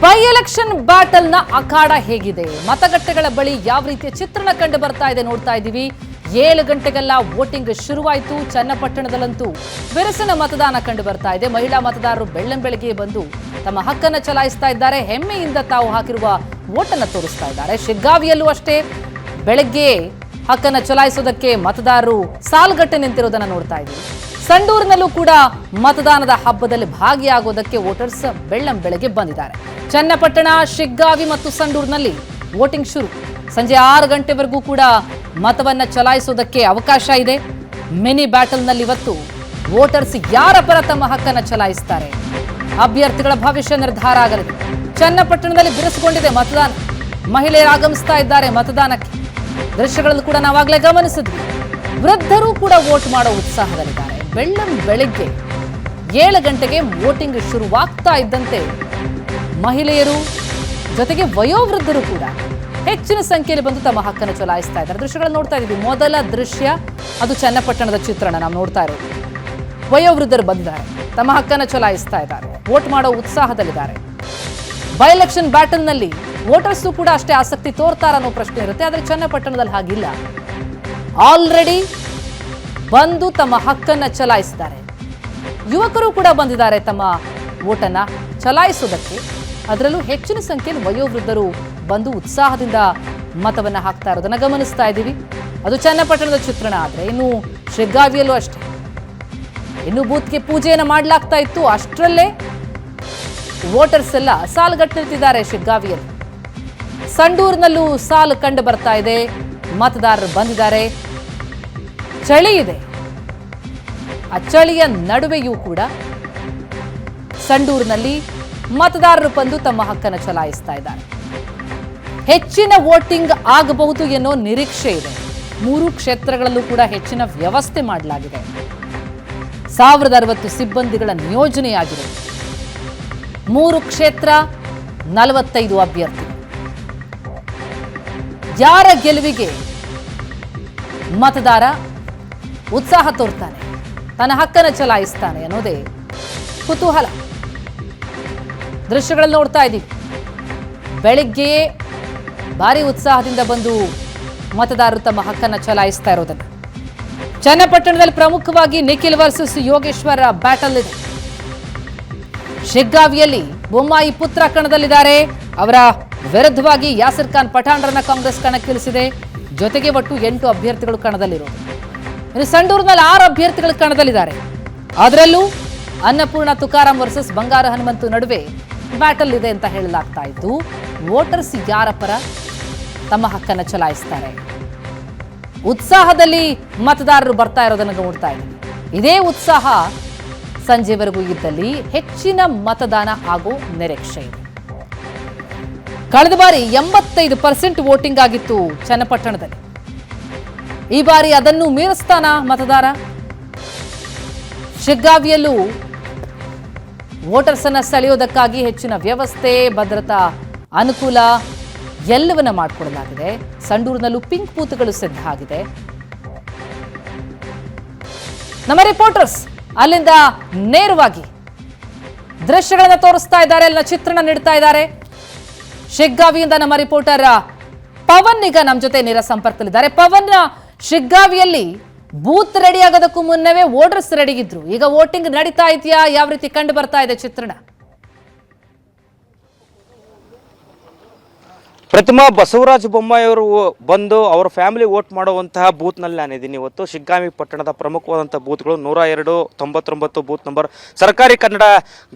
By election battle ನ ಅಖಾಡ ಹೇಗಿದೆ, ಮತಗಟ್ಟೆಗಳ ಬಳಿ ಯಾವ ರೀತಿಯ ಚಿತ್ರಣ ಕಂಡು ಬರ್ತಾ ಇದೆ ನೋಡ್ತಾ ಇದ್ದೀವಿ. 7 ಗಂಟೆಗೆಲ್ಲ ವೋಟಿಂಗ್ ಶುರುವಾಯಿತು. ಚನ್ನಪಟ್ಟಣದಲ್ಲಂತೂ ಬಿರುಸಿನ ಮತದಾನ ಕಂಡು ಬರ್ತಾ ಇದೆ. ಮಹಿಳಾ ಮತದಾರರು ಬೆಳ್ಳಂಬೆಳಗ್ಗೆ ಬಂದು ತಮ್ಮ ಹಕ್ಕನ್ನು ಚಲಾಯಿಸ್ತಾ ಇದ್ದಾರೆ. ಹೆಮ್ಮೆಯಿಂದ ತಾವು ಹಾಕಿರುವ ವೋಟನ್ನು ತೋರಿಸ್ತಾ ಇದ್ದಾರೆ. ಶಿಗ್ಗಾವಿಯಲ್ಲೂ ಅಷ್ಟೇ ಬೆಳಗ್ಗೆ ಹಕ್ಕನ್ನು ಚಲಾಯಿಸೋದಕ್ಕೆ ಮತದಾರರು ಸಾಲುಗಟ್ಟೆ ನಿಂತಿರೋದನ್ನು ನೋಡ್ತಾ ಇದ್ದೀವಿ. ಸಂಡೂರಿನಲ್ಲೂ ಕೂಡ ಮತದಾನದ ಹಬ್ಬದಲ್ಲಿ ಭಾಗಿಯಾಗೋದಕ್ಕೆ ವೋಟರ್ಸ್ ಬೆಳ್ಳಂಬೆಳಗ್ಗೆ ಬಂದಿದ್ದಾರೆ. ಚನ್ನಪಟ್ಟಣ, ಶಿಗ್ಗಾವಿ ಮತ್ತು ಸಂಡೂರಿನಲ್ಲಿ ವೋಟಿಂಗ್ ಶುರು. ಸಂಜೆ 6 ಗಂಟೆವರೆಗೂ ಕೂಡ ಮತವನ್ನ ಚಲಾಯಿಸೋದಕ್ಕೆ ಅವಕಾಶ ಇದೆ. ಮಿನಿ ಬ್ಯಾಟಲ್ನಲ್ಲಿ ಇವತ್ತು ವೋಟರ್ಸ್ ಯಾರ ಪರ ತಮ್ಮ ಹಕ್ಕನ್ನು ಚಲಾಯಿಸ್ತಾರೆ, ಅಭ್ಯರ್ಥಿಗಳ ಭವಿಷ್ಯ ನಿರ್ಧಾರ ಆಗಲಿದೆ. ಚನ್ನಪಟ್ಟಣದಲ್ಲಿ ಬಿರುಸುಗೊಂಡಿದೆ ಮತದಾನ. ಮಹಿಳೆಯರು ಆಗಮಿಸ್ತಾ ಇದ್ದಾರೆ ಮತದಾನಕ್ಕೆ. ದೃಶ್ಯಗಳನ್ನು ಕೂಡ ನಾವಾಗಲೇ ಗಮನಿಸಿದ್ವಿ. ವೃದ್ಧರು ಕೂಡ ವೋಟ್ ಮಾಡೋ ಉತ್ಸಾಹದಲ್ಲಿದ್ದಾರೆ. ಬೆಳ್ಳಂಬೆಳಗ್ಗೆ 7 ಗಂಟೆಗೆ ವೋಟಿಂಗ್ ಶುರುವಾಗ್ತಾ ಇದ್ದಂತೆ ಮಹಿಳೆಯರು ಜೊತೆಗೆ ವಯೋವೃದ್ಧರು ಕೂಡ ಹೆಚ್ಚಿನ ಸಂಖ್ಯೆಯಲ್ಲಿ ಬಂದು ತಮ್ಮ ಹಕ್ಕನ್ನು ಚಲಾಯಿಸ್ತಾ ಇದ್ದಾರೆ. ದೃಶ್ಯಗಳನ್ನು ನೋಡ್ತಾ ಇದ್ದೀವಿ. ಮೊದಲ ದೃಶ್ಯ ಅದು ಚನ್ನಪಟ್ಟಣದ ಚಿತ್ರಣ ನಾವು ನೋಡ್ತಾ ಇರೋದು. ವಯೋವೃದ್ಧರು ಬಂದಿದ್ದಾರೆ, ತಮ್ಮ ಹಕ್ಕನ್ನು ಚಲಾಯಿಸ್ತಾ ಇದ್ದಾರೆ, ವೋಟ್ ಮಾಡೋ ಉತ್ಸಾಹದಲ್ಲಿದ್ದಾರೆ. ಬೈ ಎಲೆಕ್ಷನ್ ಬ್ಯಾಟಲ್ನಲ್ಲಿ ವೋಟರ್ಸು ಕೂಡ ಅಷ್ಟೇ ಆಸಕ್ತಿ ತೋರ್ತಾರ ಅನ್ನೋ ಪ್ರಶ್ನೆ ಇರುತ್ತೆ. ಆದರೆ ಚನ್ನಪಟ್ಟಣದಲ್ಲಿ ಹಾಗಿಲ್ಲ. ಆಲ್ರೆಡಿ ಬಂದು ತಮ್ಮ ಹಕ್ಕನ್ನು ಚಲಾಯಿಸಿದ್ದಾರೆ. ಯುವಕರು ಕೂಡ ಬಂದಿದ್ದಾರೆ ತಮ್ಮ ವೋಟನ್ನ ಚಲಾಯಿಸೋದಕ್ಕೆ. ಅದರಲ್ಲೂ ಹೆಚ್ಚಿನ ಸಂಖ್ಯೆಯಲ್ಲಿ ವಯೋವೃದ್ಧರು ಬಂದು ಉತ್ಸಾಹದಿಂದ ಮತವನ್ನು ಹಾಕ್ತಾ ಇರೋದನ್ನ ಗಮನಿಸ್ತಾ ಇದ್ದೀವಿ. ಅದು ಚನ್ನಪಟ್ಟಣದ ಚಿತ್ರಣ. ಆದರೆ ಇನ್ನು ಶಿಗ್ಗಾವಿಯಲ್ಲೂ ಅಷ್ಟೇ, ಇನ್ನು ಬೂತ್ಗೆ ಪೂಜೆಯನ್ನು ಮಾಡಲಾಗ್ತಾ ಇತ್ತು. ಅಷ್ಟರಲ್ಲೇ ವೋಟರ್ಸ್ ಎಲ್ಲ ಸಾಲುಗಟ್ಟುತ್ತಿದ್ದಾರೆ ಶಿಗ್ಗಾವಿಯಲ್ಲಿ. ಸಂಡೂರಿನಲ್ಲೂ ಸಾಲು ಕಂಡು ಬರ್ತಾ ಇದೆ. ಮತದಾರರು ಬಂದಿದ್ದಾರೆ. ಚಳಿ ಇದೆ. ಆ ಚಳಿಯ ನಡುವೆಯೂ ಕೂಡ ಸಂಡೂರಿನಲ್ಲಿ ಮತದಾರರು ಬಂದು ತಮ್ಮ ಹಕ್ಕನ್ನು ಚಲಾಯಿಸ್ತಾ ಇದ್ದಾರೆ. ಹೆಚ್ಚಿನ ವೋಟಿಂಗ್ ಆಗಬಹುದು ಎನ್ನೋ ನಿರೀಕ್ಷೆ ಇದೆ. 3 ಕ್ಷೇತ್ರಗಳಲ್ಲೂ ಕೂಡ ಹೆಚ್ಚಿನ ವ್ಯವಸ್ಥೆ ಮಾಡಲಾಗಿದೆ. 1060 ಸಿಬ್ಬಂದಿಗಳ ನಿಯೋಜನೆಯಾಗಿದೆ. 3 ಕ್ಷೇತ್ರ, 45 ಅಭ್ಯರ್ಥಿ. ಯಾರ ಗೆಲುವಿಗೆ ಮತದಾರ ಉತ್ಸಾಹ ತೋರ್ತಾನೆ, ತನ್ನ ಹಕ್ಕನ್ನು ಚಲಾಯಿಸ್ತಾನೆ ಅನ್ನೋದೇ ಕುತೂಹಲ. ದೃಶ್ಯಗಳಲ್ಲಿ ನೋಡ್ತಾ ಇದ್ದೀವಿ. ಬೆಳಿಗ್ಗೆ ಭಾರಿ ಉತ್ಸಾಹದಿಂದ ಬಂದು ಮತದಾರರು ತಮ್ಮ ಹಕ್ಕನ್ನು ಚಲಾಯಿಸ್ತಾ ಇರೋದನ್ನು. ಚನ್ನಪಟ್ಟಣದಲ್ಲಿ ಪ್ರಮುಖವಾಗಿ ನಿಖಿಲ್ ವರ್ಸಸ್ ಯೋಗೇಶ್ವರ ಬ್ಯಾಟಲ್ ಇದೆ. ಶಿಗ್ಗಾವಿಯಲ್ಲಿ ಬೊಮ್ಮಾಯಿ ಪುತ್ರ ಕಣದಲ್ಲಿದ್ದಾರೆ. ಅವರ ವಿರುದ್ಧವಾಗಿ ಯಾಸಿರ್ ಖಾನ್ ಪಠಾಣ್ರನ್ನ ಕಾಂಗ್ರೆಸ್ ಕಣಕ್ಕಿಳಿಸಿದೆ. ಜೊತೆಗೆ ಒಟ್ಟು 8 ಅಭ್ಯರ್ಥಿಗಳು ಕಣದಲ್ಲಿರೋದು. ಇನ್ನು ಸಂಡೂರಿನಲ್ಲಿ 6 ಅಭ್ಯರ್ಥಿಗಳು ಕಣದಲ್ಲಿದ್ದಾರೆ. ಅದರಲ್ಲೂ ಅನ್ನಪೂರ್ಣ ತುಕಾರಾಂ ವರ್ಸಸ್ ಬಂಗಾರ ಹನುಮಂತು ನಡುವೆ ಬ್ಯಾಟಲ್ ಇದೆ ಅಂತ ಹೇಳಲಾಗ್ತಾ ಇತ್ತು. ವೋಟರ್ಸ್ ಯಾರ ಪರ ತಮ್ಮ ಹಕ್ಕನ್ನು ಚಲಾಯಿಸ್ತಾರೆ, ಉತ್ಸಾಹದಲ್ಲಿ ಮತದಾರರು ಬರ್ತಾ ಇರೋದನ್ನು ನೋಡ್ತಾ ಇದ್ದೀವಿ. ಇದೇ ಉತ್ಸಾಹ ಸಂಜೆವರೆಗೂ ಇದ್ದಲ್ಲಿ ಹೆಚ್ಚಿನ ಮತದಾನ ಆಗೋ ನಿರೀಕ್ಷೆ ಇದೆ. ಕಳೆದ ಬಾರಿ 85% ವೋಟಿಂಗ್ ಆಗಿತ್ತು ಚನ್ನಪಟ್ಟಣದಲ್ಲಿ. ಈ ಬಾರಿ ಅದನ್ನು ಮೀರಿಸ್ತಾನ ಮತದಾರ? ಶಿಗ್ಗಾವಿಯಲ್ಲೂ ವೋಟರ್ಸ್ ಅನ್ನ ಸೆಳೆಯೋದಕ್ಕಾಗಿ ಹೆಚ್ಚಿನ ವ್ಯವಸ್ಥೆ, ಭದ್ರತಾ ಅನುಕೂಲ ಎಲ್ಲವನ್ನ ಮಾಡಿಕೊಡಲಾಗಿದೆ. ಸಂಡೂರಿನಲ್ಲೂ ಪಿಂಕ್ ಬೂತ್ಗಳು ಸಿದ್ಧ ಆಗಿದೆ. ನಮ್ಮ ರಿಪೋರ್ಟರ್ಸ್ ಅಲ್ಲಿಂದ ನೇರವಾಗಿ ದೃಶ್ಯಗಳನ್ನ ತೋರಿಸ್ತಾ ಇದ್ದಾರೆ, ಅಲ್ಲಿನ ಚಿತ್ರಣ ನೀಡ್ತಾ ಇದ್ದಾರೆ. ಶಿಗ್ಗಾವಿಯಿಂದ ನಮ್ಮ ರಿಪೋರ್ಟರ್ ಪವನ್ ಈಗ ನಮ್ಮ ಜೊತೆ ನೇರ ಸಂಪರ್ಕದಲ್ಲಿದ್ದಾರೆ. ಪವನ್, ಶಿಗ್ಗಾವಿಯಲ್ಲಿ ಬೂತ್ ರೆಡಿ ಆಗೋದಕ್ಕೂ ಮುನ್ನವೇ ವೋಟರ್ಸ್ ರೆಡಿ ಇದ್ರು. ಈಗ ವೋಟಿಂಗ್ ನಡೀತಾ ಇದೆಯಾ? ಯಾವ ರೀತಿ ಕಂಡು ಬರ್ತಾ ಇದೆ ಚಿತ್ರಣ? ಪ್ರತಿಮಾ, ಬಸವರಾಜ ಬೊಮ್ಮಾಯಿ ಅವರು ಬಂದು ಅವರ ಫ್ಯಾಮಿಲಿ ವೋಟ್ ಮಾಡುವಂತಹ ಬೂತ್ನಲ್ಲಿ ನಾನಿದ್ದೀನಿ. ಇವತ್ತು ಶಿಗ್ಗಾವಿ ಪಟ್ಟಣದ ಪ್ರಮುಖವಾದಂಥ ಬೂತ್ಗಳು 102, 99 ಬೂತ್ ನಂಬರ್ ಸರ್ಕಾರಿ ಕನ್ನಡ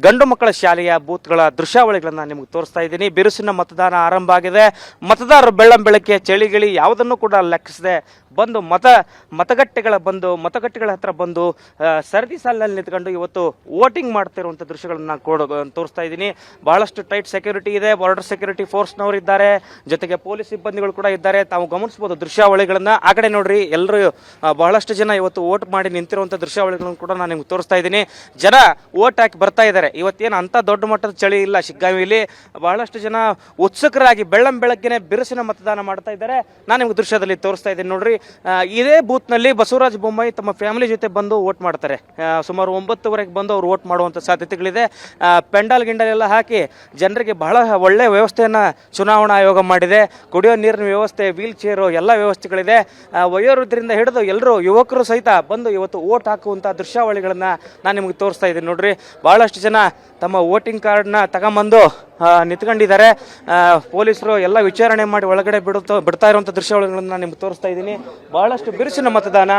ಗಂಡು ಮಕ್ಕಳ ಶಾಲೆಯ ಬೂತ್ಗಳ ದೃಶ್ಯಾವಳಿಗಳನ್ನು ನಿಮಗೆ ತೋರಿಸ್ತಾ ಇದ್ದೀನಿ. ಬಿರುಸಿನ ಮತದಾನ ಆರಂಭ ಆಗಿದೆ. ಮತದಾರರು ಬೆಳ್ಳಂಬೆಳಗ್ಗೆ ಚಳಿಗಿಳಿ ಯಾವುದನ್ನು ಕೂಡ ಲೆಕ್ಕಿಸದೆ ಬಂದು ಮತಗಟ್ಟೆಗಳ ಹತ್ರ ಬಂದು ಸರದಿ ಸಾಲಿನಲ್ಲಿ ನಿಂತ್ಕೊಂಡು ಇವತ್ತು ವೋಟಿಂಗ್ ಮಾಡ್ತಿರುವಂಥ ದೃಶ್ಯಗಳನ್ನು ತೋರಿಸ್ತಾ ಇದ್ದೀನಿ. ಬಹಳಷ್ಟು ಟೈಟ್ ಸೆಕ್ಯೂರಿಟಿ ಇದೆ. ಬಾರ್ಡರ್ ಸೆಕ್ಯೂರಿಟಿ ಫೋರ್ಸ್ನವರು ಇದ್ದಾರೆ, ಜೊತೆಗೆ ಪೊಲೀಸ್ ಸಿಬ್ಬಂದಿಗಳು ಕೂಡ ಇದ್ದಾರೆ. ತಾವು ಗಮನಿಸಬಹುದು ದೃಶ್ಯಾವಳಿಗಳನ್ನ. ಆ ಕಡೆ ನೋಡ್ರಿ, ಎಲ್ಲರೂ ಬಹಳಷ್ಟು ಜನ ಇವತ್ತು ವೋಟ್ ಮಾಡಿ ನಿಂತಿರುವಂಥ ದೃಶ್ಯಾವಳಿಗಳನ್ನು ಕೂಡ ನಾನು ನಿಮ್ಗೆ ತೋರಿಸ್ತಾ ಇದ್ದೀನಿ. ಜನ ವೋಟ್ ಹಾಕಿ ಬರ್ತಾ ಇದ್ದಾರೆ. ಇವತ್ತೇನು ಅಂತ ದೊಡ್ಡ ಮಟ್ಟದ ಚಳಿ ಇಲ್ಲ ಶಿಗ್ಗಾವಿಯಲ್ಲಿ. ಬಹಳಷ್ಟು ಜನ ಉತ್ಸುಕರಾಗಿ ಬೆಳ್ಳಂಬೆಳಗ್ಗೆನೆ ಬಿರುಸಿನ ಮತದಾನ ಮಾಡ್ತಾ ಇದ್ದಾರೆ. ನಾನು ನಿಮ್ಗೆ ದೃಶ್ಯದಲ್ಲಿ ತೋರಿಸ್ತಾ ಇದ್ದೀನಿ ನೋಡ್ರಿ. ಇದೇ ಬೂತ್ನಲ್ಲಿ ಬಸವರಾಜ ಬೊಮ್ಮಾಯಿ ತಮ್ಮ ಫ್ಯಾಮಿಲಿ ಜೊತೆ ಬಂದು ವೋಟ್ ಮಾಡ್ತಾರೆ. ಸುಮಾರು 9:00ವರೆಗೆ ಬಂದು ಅವ್ರು ವೋಟ್ ಮಾಡುವಂಥ ಸಾಧ್ಯತೆಗಳಿದೆ. ಪೆಂಡಾಲ್ ಗಿಂಡಲ್ ಎಲ್ಲ ಹಾಕಿ ಜನರಿಗೆ ಬಹಳ ಒಳ್ಳೆಯ ವ್ಯವಸ್ಥೆಯನ್ನು ಚುನಾವಣಾ ಆಯೋಗ ಮಾಡಿದೆ. ಕುಡಿಯೋ ನೀರಿನ ವ್ಯವಸ್ಥೆ, ವೀಲ್ ಚೇರು ಎಲ್ಲ ವ್ಯವಸ್ಥೆಗಳಿದೆ. ವಯೋವೃದ್ಧರಿಂದ ಹಿಡಿದು ಎಲ್ಲರೂ ಯುವಕರು ಸಹಿತ ಬಂದು ಇವತ್ತು ವೋಟ್ ಹಾಕುವಂಥ ದೃಶ್ಯಾವಳಿಗಳನ್ನು ನಾನು ನಿಮಗೆ ತೋರಿಸ್ತಾ ಇದ್ದೀನಿ. ನೋಡ್ರಿ, ಭಾಳಷ್ಟು ಜನ ತಮ್ಮ ವೋಟಿಂಗ್ ಕಾರ್ಡ್ನ ತಗೊಂಬಂದು ನಿಂತ್ಕೊಂಡಿದ್ದಾರೆ. ಪೊಲೀಸರು ಎಲ್ಲ ವಿಚಾರಣೆ ಮಾಡಿ ಒಳಗಡೆ ಬಿಡ್ತಾ ಇರುವಂಥ ದೃಶ್ಯಾವಳಿಗಳನ್ನು ನಾನು ನಿಮ್ಗೆ ತೋರಿಸ್ತಾ ಇದ್ದೀನಿ. ಬಹಳಷ್ಟು ಬಿರುಸಿನ ಮತದಾನ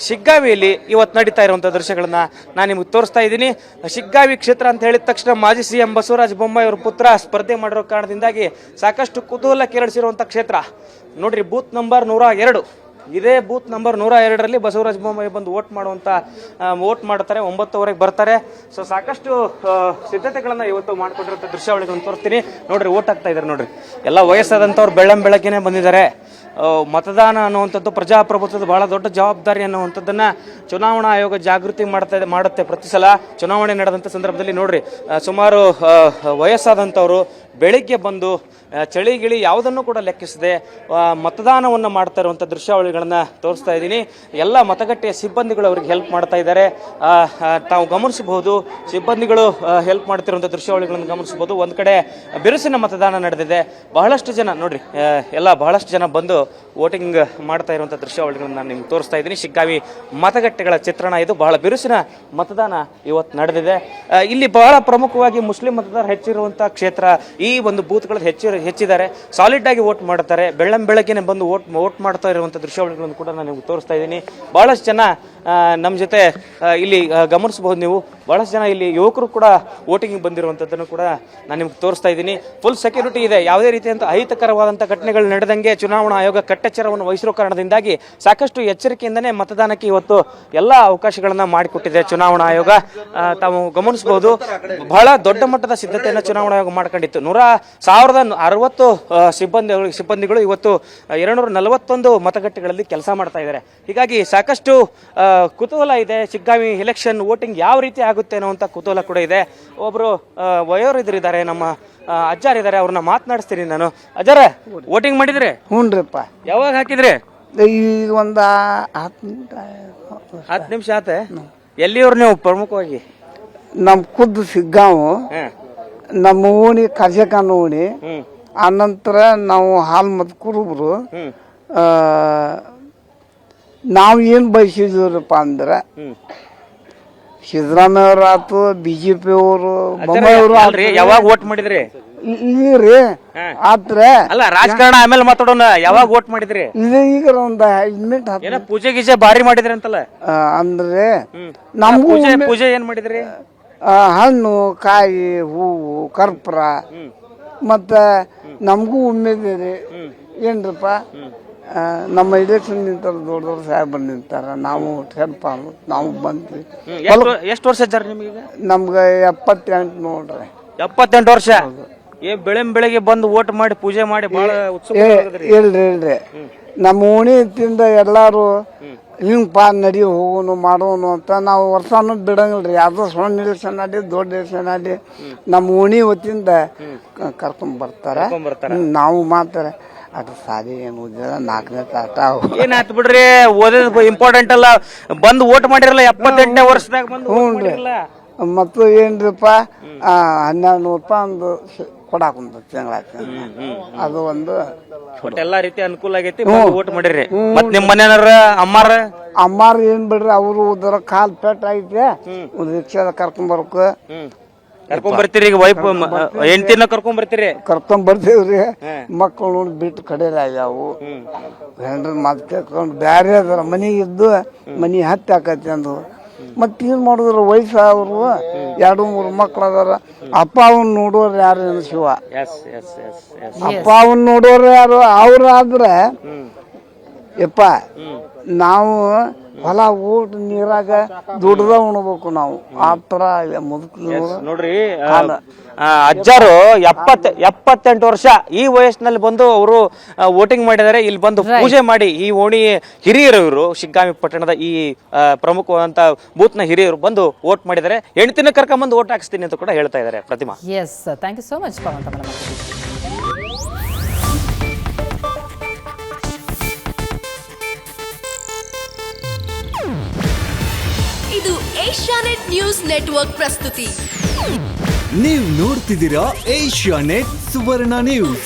ಶಿಗ್ಗಾವಿಯಲ್ಲಿ ಇವತ್ತು ನಡೀತಾ ಇರುವಂಥ ದೃಶ್ಯಗಳನ್ನ ನಾನು ನಿಮ್ಗೆ ತೋರಿಸ್ತಾ ಇದ್ದೀನಿ. ಶಿಗ್ಗಾವಿ ಕ್ಷೇತ್ರ ಅಂತ ಹೇಳಿದ ತಕ್ಷಣ ಮಾಜಿ CM ಬಸವರಾಜ ಬೊಮ್ಮಾಯಿ ಅವರ ಪುತ್ರ ಸ್ಪರ್ಧೆ ಮಾಡಿರೋ ಕಾರಣದಿಂದಾಗಿ ಸಾಕಷ್ಟು ಕುತೂಹಲ ಕೆರಳಿಸಿರುವಂಥ ಕ್ಷೇತ್ರ. ನೋಡ್ರಿ, ಬೂತ್ ನಂಬರ್ 102. ಇದೇ ಬೂತ್ ನಂಬರ್ 102ರಲ್ಲಿ ಬಸವರಾಜ ಬೊಮ್ಮಾಯಿ ಬಂದು ವೋಟ್ ಮಾಡ್ತಾರೆ. 9:00ವರೆಗೆ ಬರ್ತಾರೆ. ಸೊ ಸಾಕಷ್ಟು ಸಿದ್ಧತೆಗಳನ್ನು ಇವತ್ತು ಮಾಡ್ಕೊಂಡಿರುವಂಥ ದೃಶ್ಯಾವಳಿಗಳನ್ನು ತೋರಿಸ್ತೀನಿ. ನೋಡ್ರಿ, ವೋಟ್ ಹಾಕ್ತಾ ಇದ್ದಾರೆ. ನೋಡ್ರಿ, ಎಲ್ಲ ವಯಸ್ಸಾದಂಥವ್ರು ಬೆಳಗ್ಗೆನೆ ಬಂದಿದ್ದಾರೆ. ಮತದಾನ ಅನ್ನುವಂಥದ್ದು ಪ್ರಜಾಪ್ರಭುತ್ವದ ಬಹಳ ದೊಡ್ಡ ಜವಾಬ್ದಾರಿ ಅನ್ನುವಂಥದ್ದನ್ನು ಚುನಾವಣಾ ಆಯೋಗ ಜಾಗೃತಿ ಮಾಡುತ್ತೆ. ಪ್ರತಿ ಸಲ ಚುನಾವಣೆ ನಡೆದಂಥ ಸಂದರ್ಭದಲ್ಲಿ ನೋಡ್ರಿ, ಸುಮಾರು ವಯಸ್ಸಾದಂಥವರು ಬೆಳಿಗ್ಗೆ ಬಂದು ಚಳಿ ಗಿಳಿ ಯಾವುದನ್ನು ಕೂಡ ಲೆಕ್ಕಿಸದೆ ಮತದಾನವನ್ನು ಮಾಡ್ತಾ ಇರುವಂಥ ದೃಶ್ಯಾವಳಿಗಳನ್ನು ತೋರಿಸ್ತಾ ಇದ್ದೀನಿ. ಎಲ್ಲ ಮತಗಟ್ಟೆಯ ಸಿಬ್ಬಂದಿಗಳು ಅವ್ರಿಗೆ ಹೆಲ್ಪ್ ಮಾಡ್ತಾ ಇದ್ದಾರೆ. ತಾವು ಗಮನಿಸಬಹುದು, ಸಿಬ್ಬಂದಿಗಳು ಹೆಲ್ಪ್ ಮಾಡ್ತಿರುವಂಥ ದೃಶ್ಯಾವಳಿಗಳನ್ನು ಗಮನಿಸಬಹುದು. ಒಂದು ಕಡೆ ಬಿರುಸಿನ ಮತದಾನ ನಡೆದಿದೆ. ಬಹಳಷ್ಟು ಜನ ನೋಡ್ರಿ, ಬಹಳಷ್ಟು ಜನ ಬಂದು ವೋಟಿಂಗ್ ಮಾಡ್ತಾ ಇರುವಂಥ ದೃಶ್ಯಾವಳಿಗಳನ್ನು ನಾನು ನಿಮ್ಗೆ ತೋರಿಸ್ತಾ ಇದ್ದೀನಿ. ಶಿಗ್ಗಾವಿ ಮತಗಟ್ಟೆಗಳ ಚಿತ್ರಣ ಇದು. ಬಹಳ ಬಿರುಸಿನ ಮತದಾನ ಇವತ್ತು ನಡೆದಿದೆ. ಇಲ್ಲಿ ಬಹಳ ಪ್ರಮುಖವಾಗಿ ಮುಸ್ಲಿಂ ಮತದಾರ ಹೆಚ್ಚಿರುವಂಥ ಕ್ಷೇತ್ರ. ಈ ಒಂದು ಬೂತ್ಗಳಲ್ಲಿ ಹೆಚ್ಚಿದ್ದಾರೆ. ಸಾಲಿಡ್ ಆಗಿ ವೋಟ್ ಮಾಡ್ತಾರೆ. ಬೆಳಗ್ಗೆನೆ ಬಂದು ವೋಟ್ ಮಾಡ್ತಾ ಇರುವಂಥ ದೃಶ್ಯಾವಳಿಗಳನ್ನು ಕೂಡ ನಾನು ನಿಮ್ಗೆ ತೋರಿಸ್ತಾ ಇದ್ದೀನಿ. ಬಹಳಷ್ಟು ಜನ ನಮ್ಮ ಜೊತೆ ಇಲ್ಲಿ ಗಮನಿಸಬಹುದು ನೀವು. ಬಹಳಷ್ಟು ಜನ ಇಲ್ಲಿ ಯುವಕರು ಕೂಡ ವೋಟಿಂಗ್ ಬಂದಿರುವಂಥದ್ದನ್ನು ಕೂಡ ನಾನು ನಿಮ್ಗೆ ತೋರಿಸ್ತಾ ಇದ್ದೀನಿ. ಫುಲ್ ಸೆಕ್ಯೂರಿಟಿ ಇದೆ. ಯಾವುದೇ ರೀತಿಯಂಥ ಅಹಿತಕರವಾದಂಥ ಘಟನೆಗಳು ನಡೆದಂಗೆ ಚುನಾವಣಾ ಆಯೋಗ ಕಟ್ಟೆಚ್ಚರವನ್ನು ವಹಿಸಿರೋ ಕಾರಣದಿಂದಾಗಿ ಸಾಕಷ್ಟು ಎಚ್ಚರಿಕೆಯಿಂದನೇ ಮತದಾನಕ್ಕೆ ಇವತ್ತು ಎಲ್ಲ ಅವಕಾಶಗಳನ್ನು ಮಾಡಿಕೊಟ್ಟಿದೆ ಚುನಾವಣಾ ಆಯೋಗ. ತಾವು ಗಮನಿಸಬಹುದು, ಬಹಳ ದೊಡ್ಡ ಮಟ್ಟದ ಸಿದ್ಧತೆಯನ್ನು ಚುನಾವಣಾ ಆಯೋಗ ಮಾಡ್ಕೊಂಡಿತ್ತು. 1060 ಸಿಬ್ಬಂದಿಗಳು ಇವತ್ತು 241 ಮತಗಟ್ಟೆಗಳಲ್ಲಿ ಕೆಲಸ ಮಾಡ್ತಾ ಇದ್ದಾರೆ. ಹೀಗಾಗಿ ಸಾಕಷ್ಟು ಕುತೂಹಲ ಇದೆ. ಶಿಗ್ಗಾವಿ ಎಲೆಕ್ಷನ್ ವೋಟಿಂಗ್ ಯಾವ ರೀತಿ ಆಗುತ್ತೆ ಅನ್ನುವಂಥ ಕುತೂಹಲ ಕೂಡ ಇದೆ. ಒಬ್ಬರು ವಯೋವೃದ್ಧರಿದ್ದಾರೆ, ನಮ್ಮ ಅಜ್ಜಾರಿದ್ದಾರೆ, ಅವ್ರನ್ನ ಮಾತನಾಡಿಸ್ತೀನಿ ನಾನು. ಅಜ್ಜಾರ, ವೋಟಿಂಗ್ ಮಾಡಿದ್ರಿ? ಹ್ಞೂನ್ರಿಪ್ಪ. ಯಾವಾಗ ಹಾಕಿದ್ರಿ? ಈಗ ಒಂದು 10 ನಿಮಿಷ ಆತ. ಎಲ್ಲಿಯವ್ರು ನೀವು ಪ್ರಮುಖವಾಗಿ? ನಮ್ಮ ಖುದ್ದು ಸಿಗ್ಗಾವು, ನಮ್ಮ ಓಣಿ ಕರ್ಜಕಾನ ಓಣಿ. ಆನಂತರ ನಾವು ಹಾಲ್ ಮತ್ ಕುರುಬ್ರು. ನಾವು ಏನು ಬಯಸಿದ್ರಪ್ಪ ಅಂದ್ರೆ ಸಿದ್ದರಾಮಯ್ಯ ಅವ್ರ ಆತು, BJP ಅವರು, ಬೊಮ್ಮಾಯಿ ಅವರು. ಯಾವಾಗ ವೋಟ್ ಮಾಡಿದ್ರಿ? ರೀ ಆತ್ರೆ ಅಲ್ಲ, ರಾಜಕಾರಣ ಆಮೇಲೆ ಮಾತಾಡೋಣ. ಯಾವಾಗ ವೋಟ್ ಮಾಡಿದ್ರಿ? ಈಗ ಒಂದು 5 ಮಿನಿಟ್. ಪೂಜೆ ಗೀಜೆ ಭಾರಿ ಮಾಡಿದ್ರಿ ಅಂತಲ್ಲ? ಅಂದ್ರೆ ನಮಗೂ ಪೂಜೆ ಏನ್ ಮಾಡಿದ್ರಿ? ಹಣ್ಣು, ಕಾಯಿ, ಹೂವು, ಕರ್ಪೂರ. ಮತ್ತು ನಮಗೂ ಉಮೇದಿದೆ ಏನ್ರಪ್ಪ, ನಮ್ಮ ಇಲೆಕ್ಷನ್ ನಿಂತಾರ, ದೊಡ್ಡ ಸಾಹೇಬರು ನಿಂತಾರ, ನಾವು ಹೆಲ್ಪ್ ನಾವು ಬಂದ್ವಿ. ಎಷ್ಟು ವರ್ಷ ಇದ್ದಾರೆ ನಿಮಗೆ? ನಮ್ಗೆ 78 ನೋಡ್ರಿ. 78 ವರ್ಷ. ಬೆಳಗ್ಗೆ ಬಂದು ವೋಟ್ ಮಾಡಿ ಪೂಜೆ ಮಾಡಿ ಬಹಳ ಉತ್ಸುಕ. ಇಲ್ರಿ, ನಮ್ಮ ಓಣಿಯಿಂದ ಎಲ್ಲಾರು ಹಿಂಗಪ್ಪ ನಡಿ ಹೋಗೋನು ಮಾಡೋನು ಅಂತ ನಾವು ವರ್ಷನೂ ಬಿಡಂಗಿಲ್ರಿ. ಯಾವುದೋ ಸಣ್ಣ ಎಲೆಕ್ಷನ್ ಆಡಿ ದೊಡ್ಡ ಎಲೆಕ್ಷನ್ ಆಡಿ ನಮ್ಮ ಓಣಿ ಹೊತ್ತಿಂದ ಕರ್ಕೊಂಡ್ ಬರ್ತಾರೆ. ನಾವು ಮಾತಾರ ಅದು ಸಾರಿ ಏನು ಓದಿಲ್ಲ, 4ನೇ ತಾಟ ಏನಾಯ್ತು ಬಿಡ್ರಿ, ಓದೋದು ಇಂಪಾರ್ಟೆಂಟ್ ಅಲ್ಲ. ಬಂದು ವೋಟ್ ಮಾಡಿರಲ್ಲ 78ನೇ ವರ್ಷದಾಗ ಬಂದು. ಹ್ಞೂ ರೀ. ಮತ್ತು ಏನ್ರಿಪ್ಪ, 1200 ರೂಪಾಯಿ ಒಂದು ಕೊಡಾಕುಂತ ತಿಂಗಳ. ಅದು ಒಂದು ಎಲ್ಲಾ ರೀತಿ ಅನುಕೂಲ ಆಗೈತಿ. ವೋಟ್ ಮಾಡಿರಿ. ಮತ್ ನಿಮ್ ಮನೆಯವ್ರ ಅಮ್ಮಾರ ಏನ್ ಬಿಡ್ರಿ, ಅವರು ಉದರ ಕಾಲ್ ಪೆಟ್ ಐತೆ, ರಿಕ್ಷಾದ ಕರ್ಕೊಂಡ್ ಬರ್ಬೇಕು. ಕರ್ಕೊಂಡ್ ಬರ್ತೀರಿ? ಈಗ ವೈಫ್ ಹೆಂಡತಿನ ಕರ್ಕೊಂಡ್ ಬರ್ತೀರಿ? ಕರ್ಕೊಂಡ್ ಬರ್ತೀವ್ರಿ. ಮಕ್ಕಳು ನೋಡಿ ಬಿಟ್ಟು ಕಡೆ ಆಗ್ಯಾವು. ಹೆಂಡ್ರ ಮಾತು ಕೇಳ್ಕೊಂಡು ಬ್ಯಾರೆ ಅದಾರ, ಮನೆಗೆ ಇದ್ದು ಮನಿ ಹತ್ತಿ ಹಾಕತಿ ಅಂದು. ಮತ್ತೇನ್ ಮಾಡಿದ್ರು, ವಯಸ್ಸಾದ್ರು 2-3 ಮಕ್ಳು ಅದಾರ. ಅಪ್ಪ ಅವನ್ ನೋಡೋರು ಯಾರು ಶಿವ? ಅಪ್ಪ ಅವನ್ ನೋಡೋರು ಯಾರು? ಅವ್ರಾದ್ರೆ ಯಪ್ಪ ನಾವು ಹೊಲ ಊಟ ನೀರಾಗ ದುಡ್ದ ಉಣ್ಬೇಕು ನಾವು. ಆ ತರ ನೋಡ್ರಿ, ಅಜ್ಜಾರು 78 ವರ್ಷ ಈ ವಯಸ್ಸಿನಲ್ಲಿ ಬಂದು ಅವರು ವೋಟಿಂಗ್ ಮಾಡಿದ್ದಾರೆ. ಇಲ್ಲಿ ಬಂದು ಪೂಜೆ ಮಾಡಿ, ಈ ಓಣಿ ಹಿರಿಯರು ಇವರು, ಶಿಗ್ಗಾವಿ ಪಟ್ಟಣದ ಈ ಪ್ರಮುಖವಾದಂತ ಬೂತ್ ನ ಹಿರಿಯರು ಬಂದು ವೋಟ್ ಮಾಡಿದ್ದಾರೆ. ಹೆಂಡತಿನ ಕರ್ಕೊಂಡ್ಬಂದು ವೋಟ್ ಹಾಕಿಸ್ತೀನಿ ಅಂತ ಕೂಡ ಹೇಳ್ತಾ ಇದ್ದಾರೆ. Pratima, yes, thank you so much Pavan. Asianet news network ಪ್ರಸ್ತುತಿ. ನೀವು ನೋಡ್ತಿದ್ದೀರಾ ಏಷ್ಯಾನೆಟ್ ಸುವರ್ಣ ನ್ಯೂಸ್.